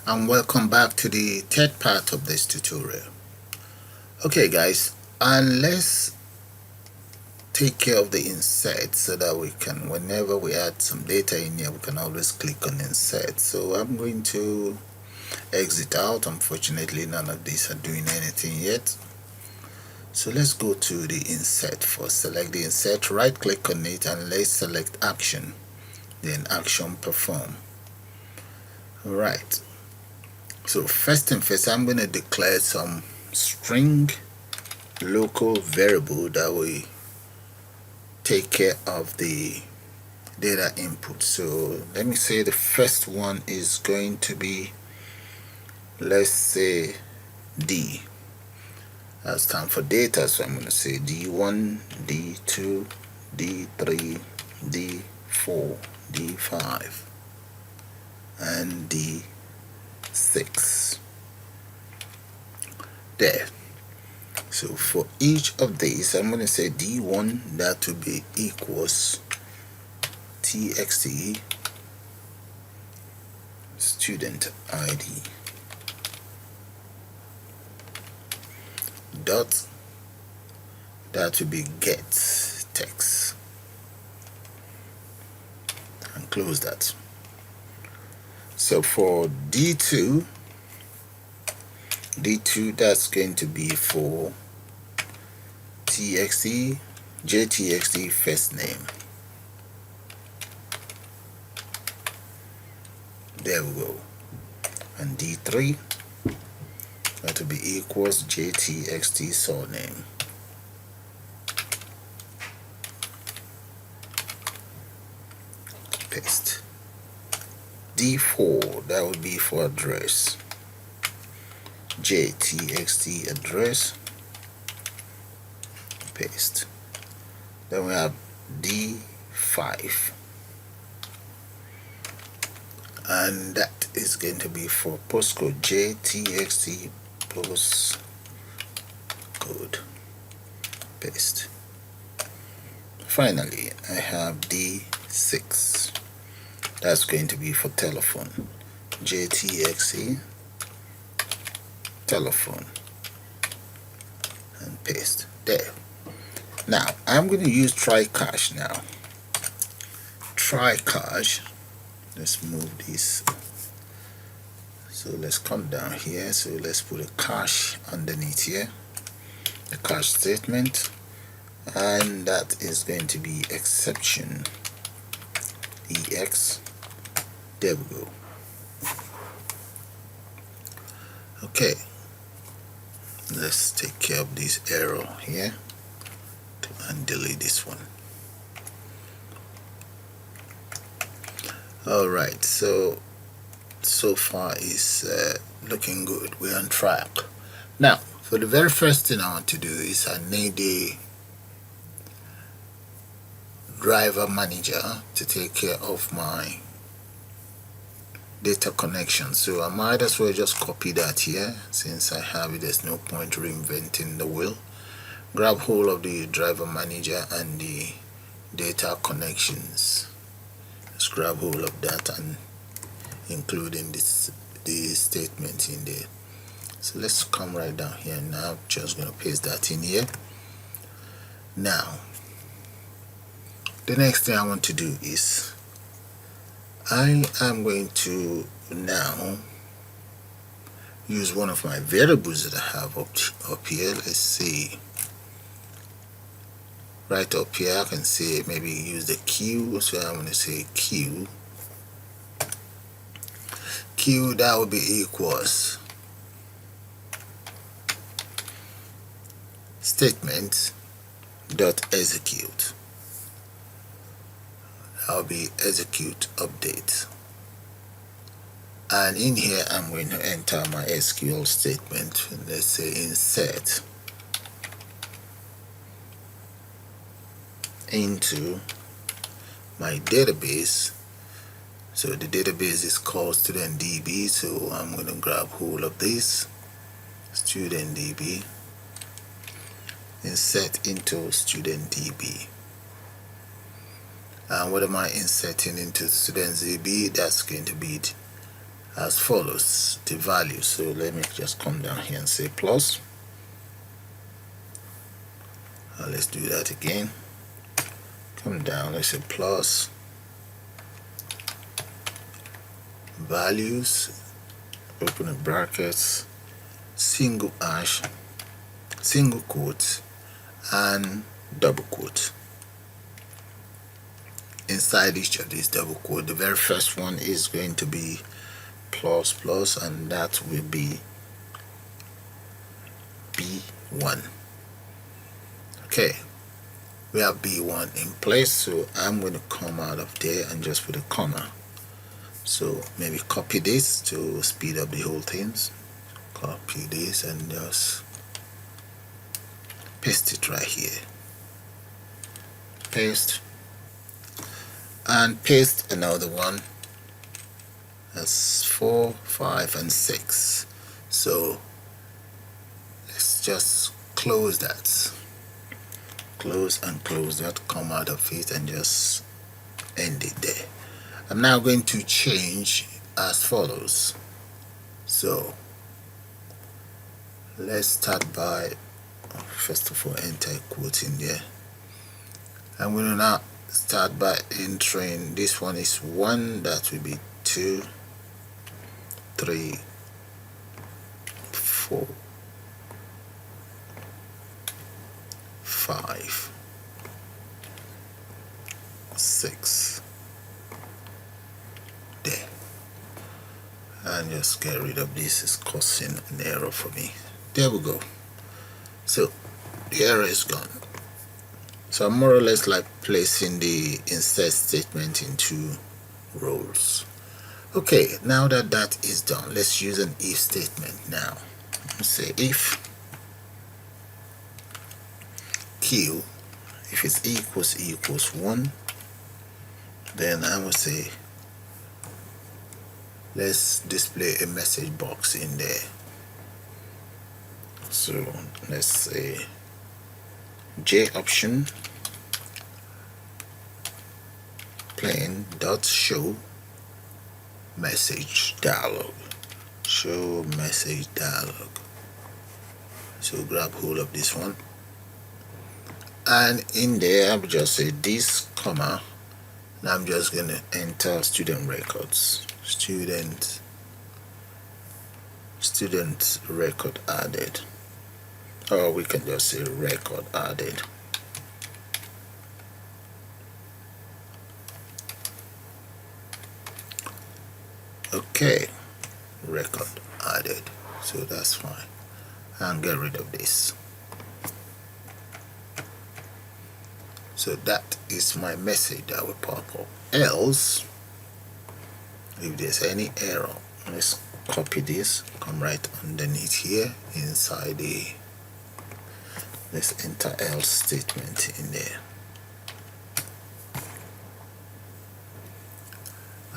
And welcome back to the third part of this tutorial. Okay guys, and let's take care of the insert so that we can, whenever we add some data in here, we can always click on insert. So I'm going to exit out. Unfortunately, none of these are doing anything yet. So let's go to the insert first. Select the insert, right click on it, and let's select action, then action perform. Alright, so first thing first, I'm going to declare some string local variable that will take care of the data input. So let me say the first one is going to be, let's say, D. That stands for data, so I'm going to say D1, D2, D3, D4, D5, and D6. There. So for each of these, I'm going to say D1, that will be equals txt student ID dot, that will be get text, and close that. So for D2, that's going to be for txt jtxt first name. There we go. And D3, that will be equals jtxt surname. Paste. D4, that will be for address, jtxt address. Paste. Then we have D5, and that is going to be for postcode, jtxt postcode. Paste. Finally, I have D6, that's going to be for telephone, jtxt telephone, and paste. There. Now I'm going to use try cache now. Try cache. Let's move this. So let's come down here. So let's put a cache underneath here, the cache statement, and that is going to be exception ex. There we go. Okay, let's take care of this error here and delete this one. Alright, so far is looking good. We're on track. Now for the very first thing I want to do is I need a driver manager to take care of my data connection. So I might as well just copy that here. Since I have it, there's no point reinventing the wheel. Grab hold of the driver manager and the data connections. Let's grab hold of that and including the statement in there. So let's come right down here now. I'm just going to paste that in here. Now the next thing I want to do is I am going to now use one of my variables that I have up here. Let's see, right up here I can say maybe use the Q. So I'm going to say Q, that will be equals statement dot execute. That will be execute update, and in here I'm going to enter my SQL statement. Let's say insert into my database. So the database is called student.db, so I'm going to grab hold of this student.db, insert into student.db. And what am I inserting into student.db? That's going to be as follows, the value. So let me just come down here and say plus. Let's do that again. Come down, let's say plus values, open the brackets, single hash, single quote, and double quote. Inside each of these double quote, the very first one is going to be plus plus, and that will be B1. Okay, we have B1 in place, so I'm going to come out of there and just put a comma. So maybe copy this to speed up the whole thing. Copy this and just paste it right here. Paste, and paste another one. That's 4, 5, and 6. So let's just close that. Close and close that, come out of it and just end it there. I'm now going to change as follows. So let's start by, first of all, enter a quote in there. I'm going to now start by entering, this one is 1, that will be 2, 3, 4, 5, 6. There. And just get rid of this, is causing an error for me. There we go. So the error is gone. So I'm more or less like placing the insert statement into rows. Okay, now that that is done, let's use an if statement now. Let's say if q, if it's equals 1, then I will say let's display a message box in there. So let's say J option plain dot show message dialog. Show message dialog. So grab hold of this one, and in there I'll just say this comma, and I'm just gonna enter student records. Student record added, or we can just say record added. Okay, record added. So that's fine, and get rid of this. So that is my message that will pop up. Else, if there's any error, let's copy this, come right underneath here inside the, let's enter else statement in there,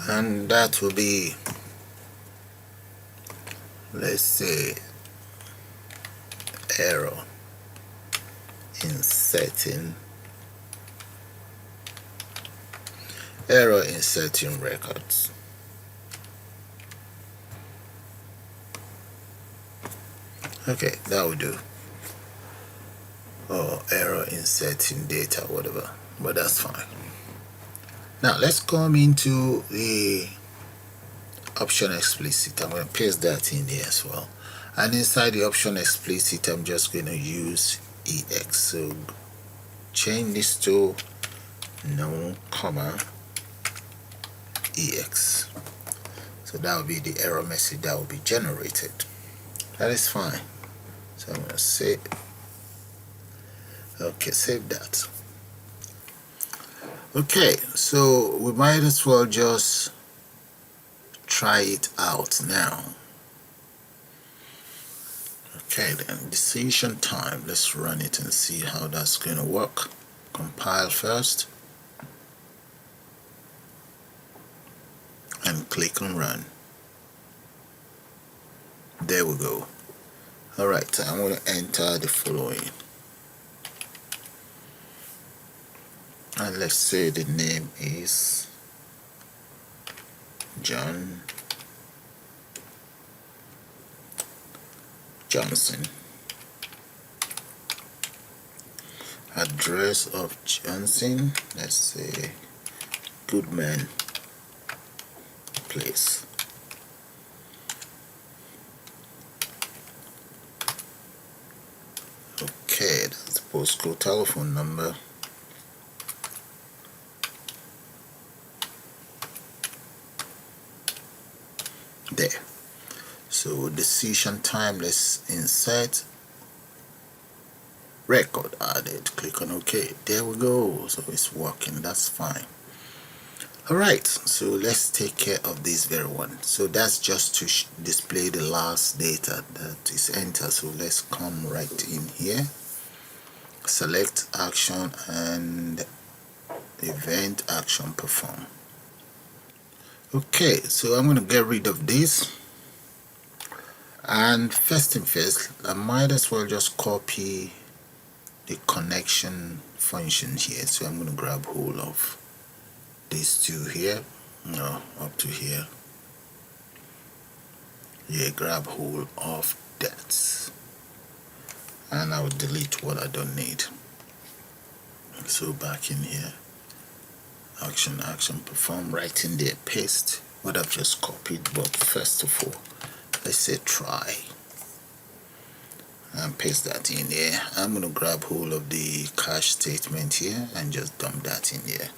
and that will be, let's say, error inserting records. Okay, that will do. Or error inserting data, whatever, but that's fine. Now let's come into the option explicit. I'm going to paste that in there as well, and inside the option explicit I'm just going to use ex. So change this to no comma ex. So that will be the error message that will be generated. That is fine. So I'm going to say, okay, save that. Okay, so we might as well just try it out now. Okay, then decision time. Let's run it and see how that's going to work. Compile first and click on run. There we go. Alright, I'm going to enter the following, and let's say the name is John Johnson. Address of Johnson, let's say Goodman Place. Okay, that's the postcode. Telephone number. There. So decision time, let's insert record added. Click on OK. There we go. So it's working. That's fine. Alright, so let's take care of this very one. So that's just to display the last data that is entered. So let's come right in here, select action and event action perform. Okay, so I'm going to get rid of this, and first thing first, I might as well just copy the connection function here. So I'm going to grab hold of these two here, no, up to here. Yeah, grab hold of that, and I will delete what I don't need. So back in here, action perform, right in there, paste what I've just copied. But first of all, let's say try, and paste that in there. I'm going to grab hold of the cache statement here and just dump that in there.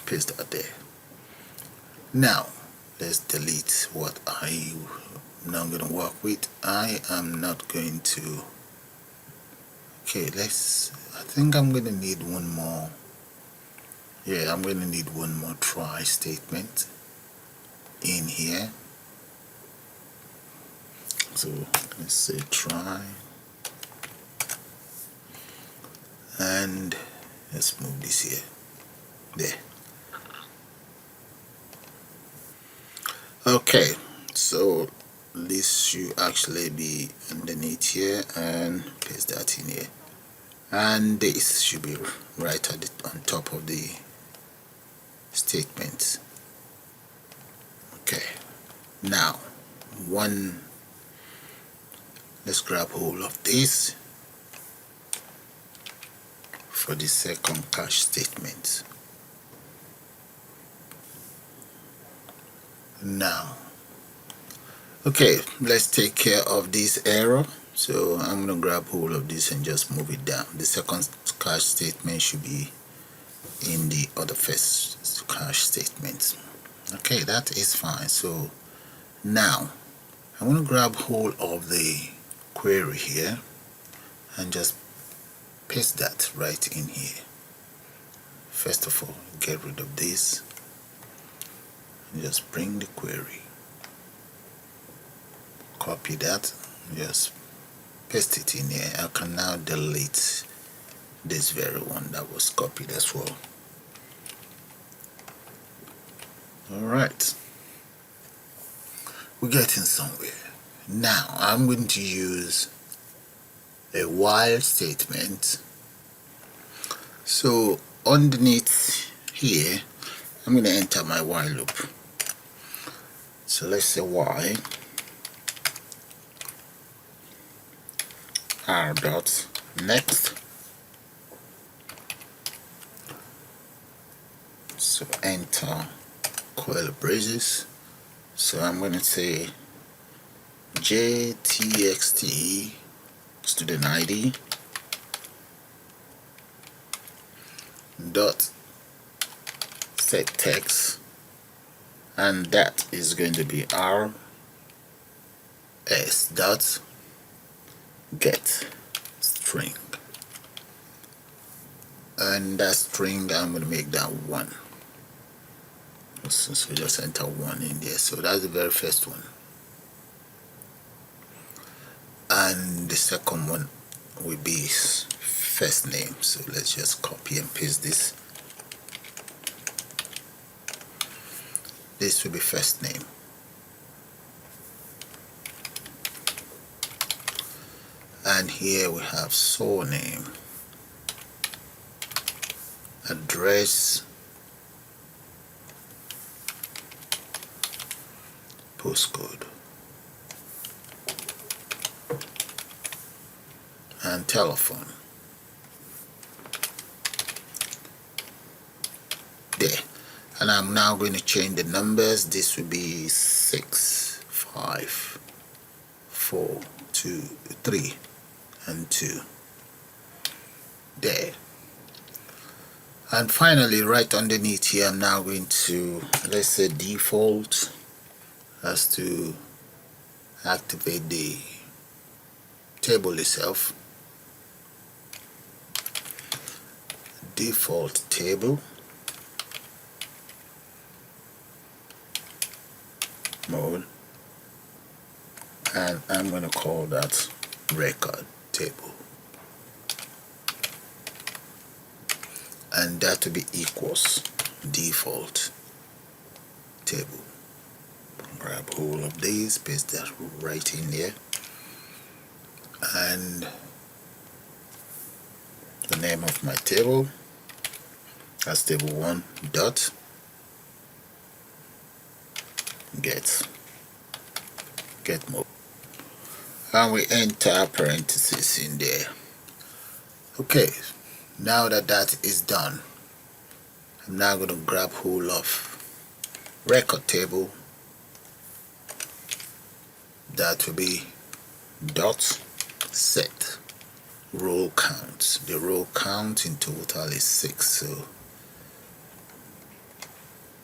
Paste that there. Now let's delete what I'm not going to work with. I am not going to. Okay, I think I'm going to need one more. Yeah, I'm going to need one more try statement in here. So let's say try, and let's move this here. There. Okay, so this should actually be underneath here, and paste that in here, and this should be right at on top of the statement. Okay, now let's grab hold of this for the second cache statement. Now, okay, let's take care of this error. So I'm going to grab hold of this and just move it down. The second cache statement should be in the other first cache statement. Okay, that is fine. So now I'm going to grab hold of the query here and just paste that right in here. First of all, get rid of this and just bring the query, copy that, just paste it in here. I can now delete this very one that was copied as well. Alright, we're getting somewhere. Now I'm going to use a while statement. So underneath here, I'm going to enter my while loop. So let's say while r dot next. So enter coil braces. So I'm going to say jtxt student id dot set text, and that is going to be rs dot get string, and that string I'm going to make that 1. So just enter 1 in there. So that's the very first one, and the second one will be first name. So let's just copy and paste this. This will be first name, and here we have surname, address, postcode. and telephone. There. And I'm now going to change the numbers. This will be 6, 5, 4, 2, 3, and 2. There. And finally, right underneath here, I'm now going to, let's say, default as to activate the table itself. Default table mode, and I'm going to call that record table, and that will be equals default table. Grab all of these, paste that right in there, and the name of my table, that's table 1 dot get mode, and we enter parentheses in there. Okay, now that that is done, I'm now going to grab hold of record table. That will be dot set row count. The row count in total is 6, so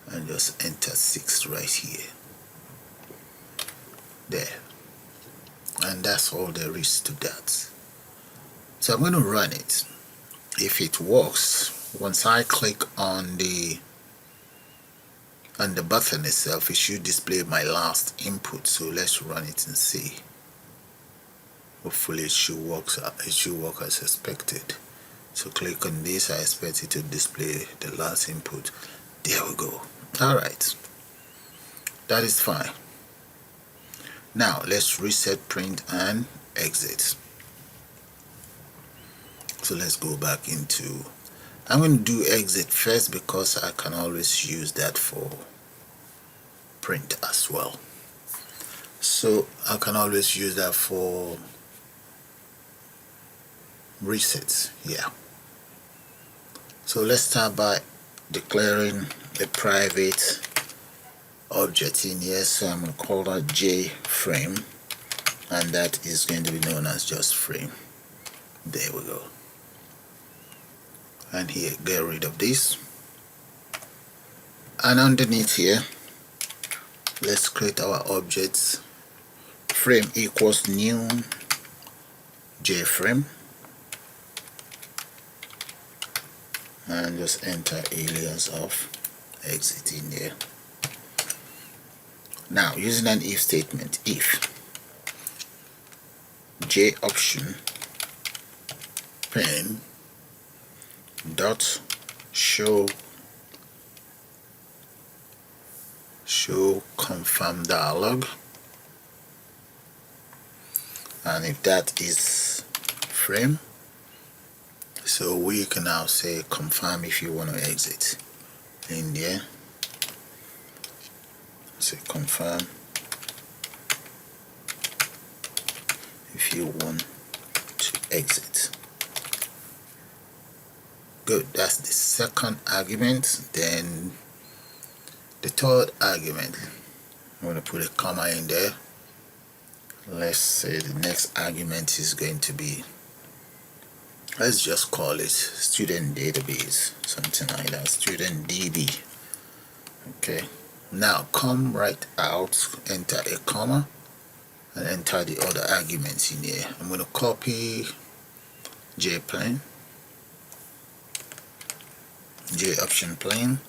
and just enter 6 right here. There. And that's all there is to that. So I'm going to run it. If it works, once I click on the button itself, it should display my last input. So let's run it and see. Hopefully it should work as expected. So click on this. I expect it to display the last input. There we go. Alright, that is fine. Now let's reset, print, and exit. So let's go back into, I'm going to do exit first because I can always use that for print as well. So I can always use that for resets. Yeah. So let's start by declaring a private object in here. So I'm going to call that JFrame, and that is going to be known as just frame. There we go. And here, get rid of this. And underneath here, let's create our objects. Frame equals new JFrame, and just enter alias of exit in there. Now using an if statement, if j option pen dot show confirm dialog, and if that is frame, so we can now say confirm if you want to exit in there. Say confirm if you want to exit. Good, that's the second argument. Then the third argument, I'm going to put a comma in there. Let's say the next argument is going to be, let's just call it student database, something like that, student DB. Okay, now come right out, enter a comma, and enter the other arguments in here. I'm going to copy j option plain,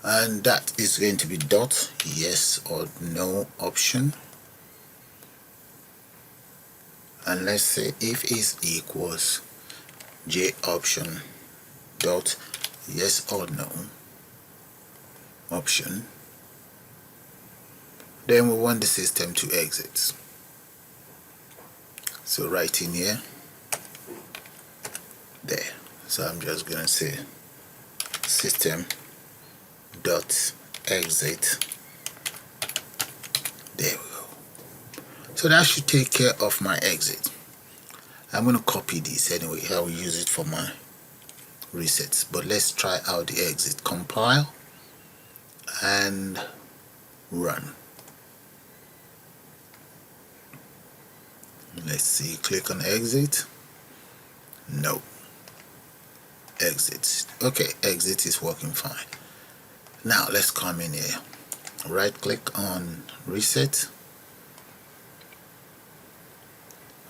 and that is going to be dot yes or no option, and let's say if is equals j option dot yes or no option, then we want the system to exit. So right in here, there. So I'm just gonna say system dot exit. There we go. So that should take care of my exit. I'm going to copy this anyway. I will use it for my resets, but let's try out the exit. Compile and run. Let's see, click on exit. No, exit. Okay, exit is working fine. Now let's come in here, right click on reset.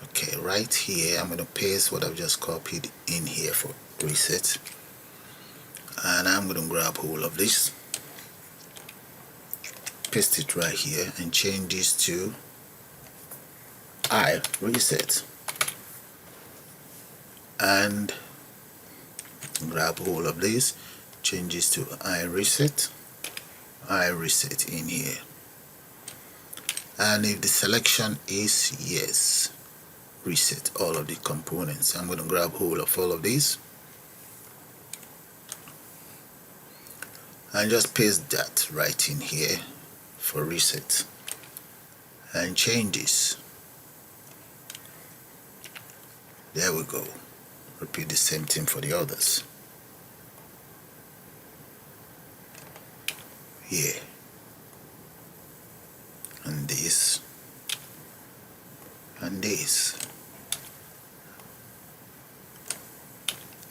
Okay, right here I'm going to paste what I've just copied in here for reset, and I'm going to grab hold of this, paste it right here, and change this to I reset, and grab hold of this, change this to I reset in here. And if the selection is yes, reset all of the components, I'm going to grab hold of all of these and just paste that right in here for reset, and change this. There we go. Repeat the same thing for the others. Here, and this, and this,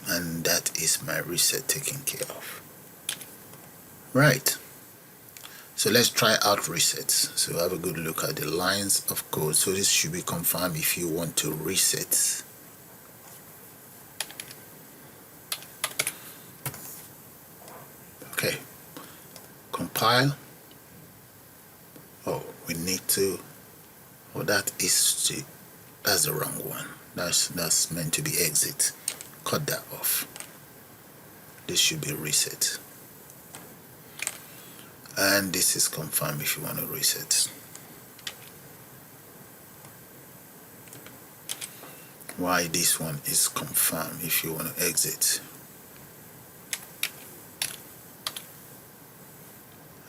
and that is my reset taken care of. Right, so let's try out resets. So have a good look at the lines of code. So this should be confirmed if you want to reset. Okay, compile. Oh, we need to, oh, that's the wrong one. That's meant to be exit. Cut that off. This should be reset, and this is confirmed if you want to reset. Why this one is confirmed if you want to exit.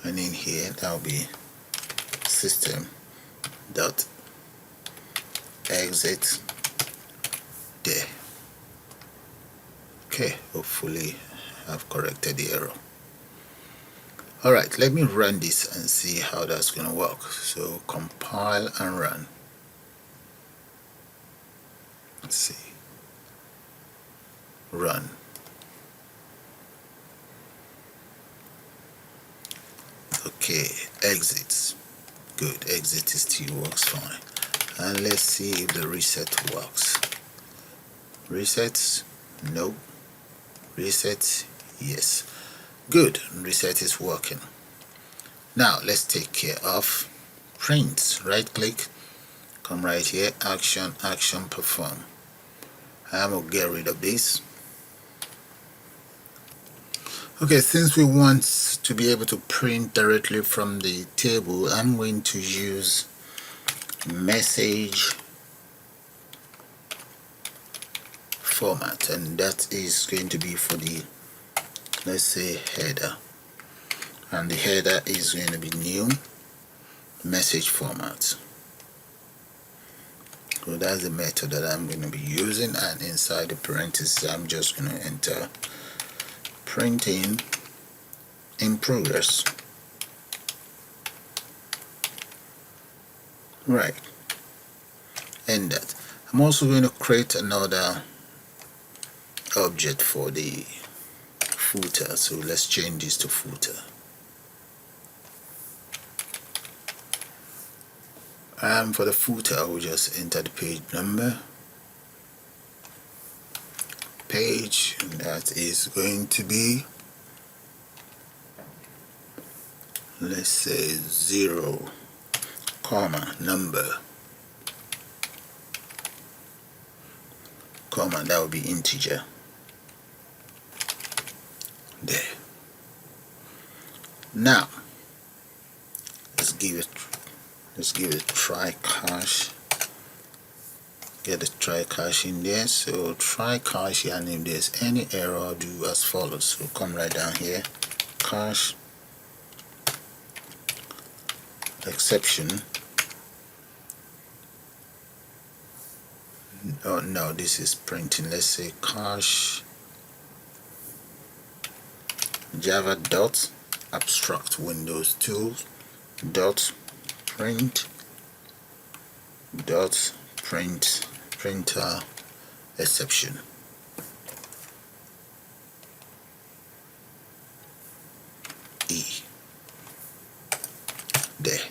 And in here that will be system dot exit there. Okay, hopefully I've corrected the error. Alright, let me run this and see how that's gonna work. So compile and run. Let's see. Run. Okay, exits. Good, exit still works fine. And let's see if the reset works. Resets, no. Reset, yes. Good, reset is working. Now let's take care of print. Right click, come right here, action, perform. I'm gonna get rid of this. Okay, since we want to be able to print directly from the table, I'm going to use message format, and that is going to be for the, let's say, header, and the header is going to be new message format. So that's the method that I'm going to be using, and inside the parentheses I'm just going to enter printing in progress. Right, and that. I'm also going to create another object for the footer, so let's change this to footer. And for the footer we'll just enter the page number, page, and that is going to be, let's say 0, comma, number, comma, that will be integer. There. Now let's give it try cache. Get the try cache in there. So try cache, and if there's any error, do as follows. So come right down here, cache exception, Oh no, this is printing. Let's say cache Java dot abstract Windows tools dot print dot printer exception. E. There.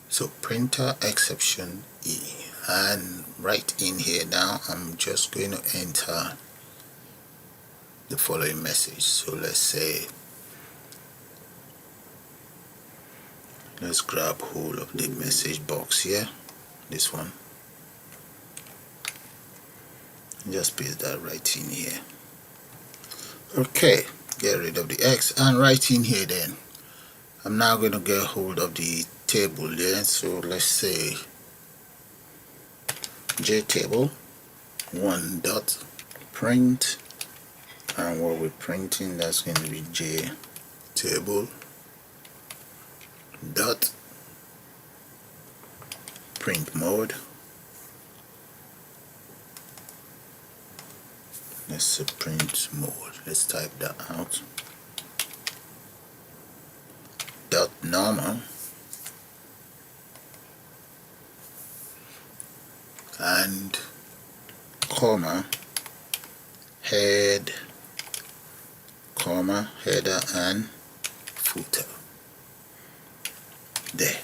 So printer exception E. And right in here now I'm just going to enter the following message. So let's say, let's grab hold of the message box here, this one, just paste that right in here. Okay, get rid of the X and right in here then I'm now going to get hold of the table there. So let's say jtable one dot print, and what we're printing, that's going to be jtable dot print mode. Let's say print mode. Let's type that out. Dot normal and comma head comma header and footer. There.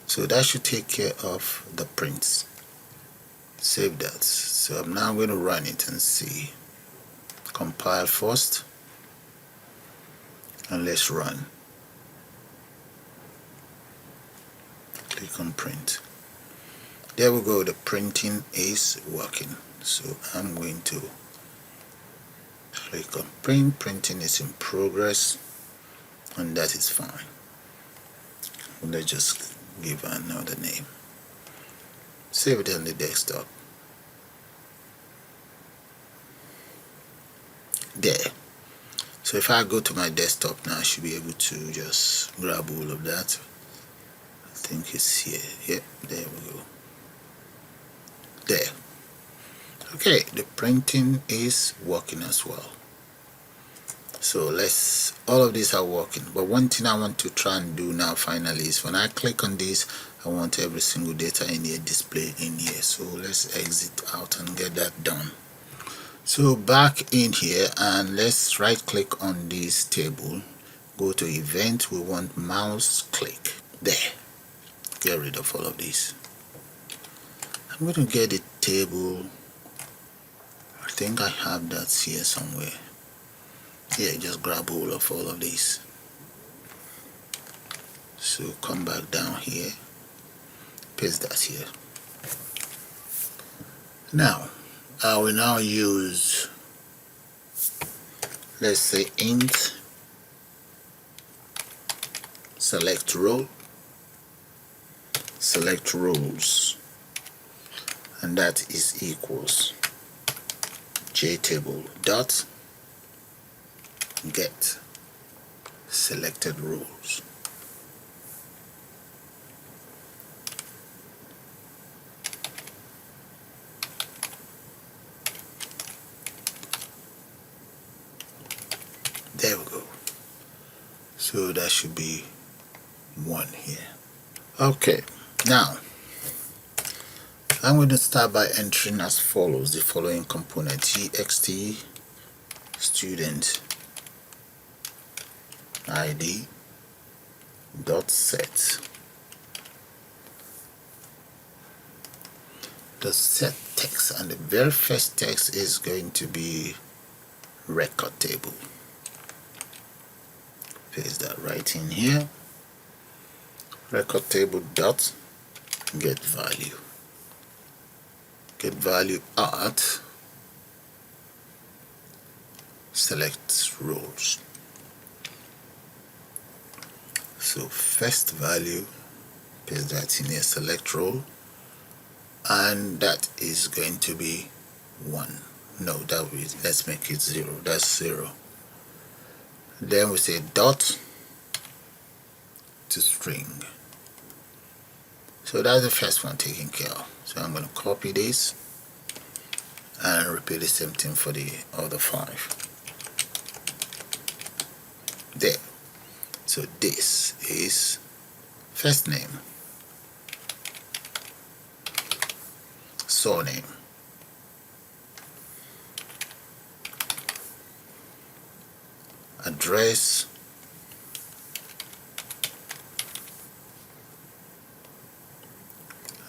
So that should take care of the prints. Save that. So I'm now going to run it and see. Compile first and let's run. Click on print. There we go, the printing is working. So I'm going to click on print. Printing is in progress and that is fine. Let's just give another name. Save it on the desktop. There. So if I go to my desktop now, I should be able to just grab all of that. I think it's here. Yep, there we go. There. Okay, the printing is working as well. So all of these are working, but one thing I want to try and do now finally is when I click on this, I want every single data in here displayed in here. So let's exit out and get that done. So back in here and let's right click on this table, go to event, we want mouse click. There. Get rid of all of this. I'm going to get the table. I think I have that here somewhere. Yeah, just grab hold of all of these. So come back down here, paste that here. Now I will now use, let's say int select row, select rows, and that is equals jtable dot get selected rows. There we go. So that should be one here. Okay, now I'm going to start by entering as follows the following component: txt student id dot set. The set text, and the very first text is going to be record table. Paste that right in here. Record table dot get value. Get value at select rows. So first value, paste that in here, select row, and that is going to be 1. No, that will, let's make it 0. That's 0. Then we say dot to string. So that's the first one taken care of. So I'm going to copy this and repeat the same thing for the other 5. There. So this is first name, surname, address,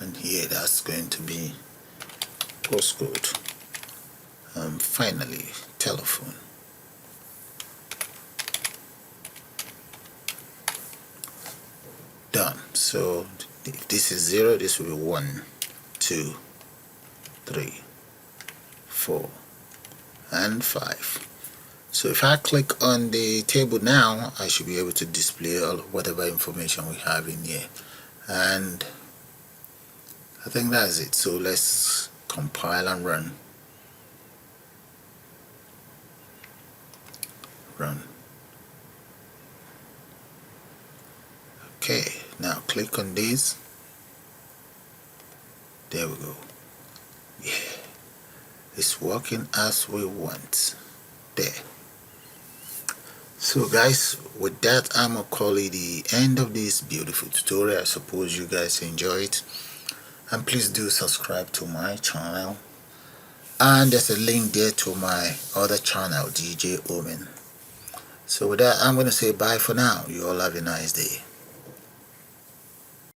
and here that's going to be postcode, and finally telephone. Done. So if this is 0, this will be 1, 2, 3, 4, and 5. So if I click on the table now, I should be able to display all whatever information we have in here. And I think that's it. So let's compile and run. Okay, now click on this. There we go. Yeah, it's working as we want. There. So guys, with that, I'm gonna call it the end of this beautiful tutorial. I suppose you guys enjoy it, and please do subscribe to my channel, and there's a link there to my other channel, DJ Oamen. So with that, I'm gonna say bye for now. You all have a nice day.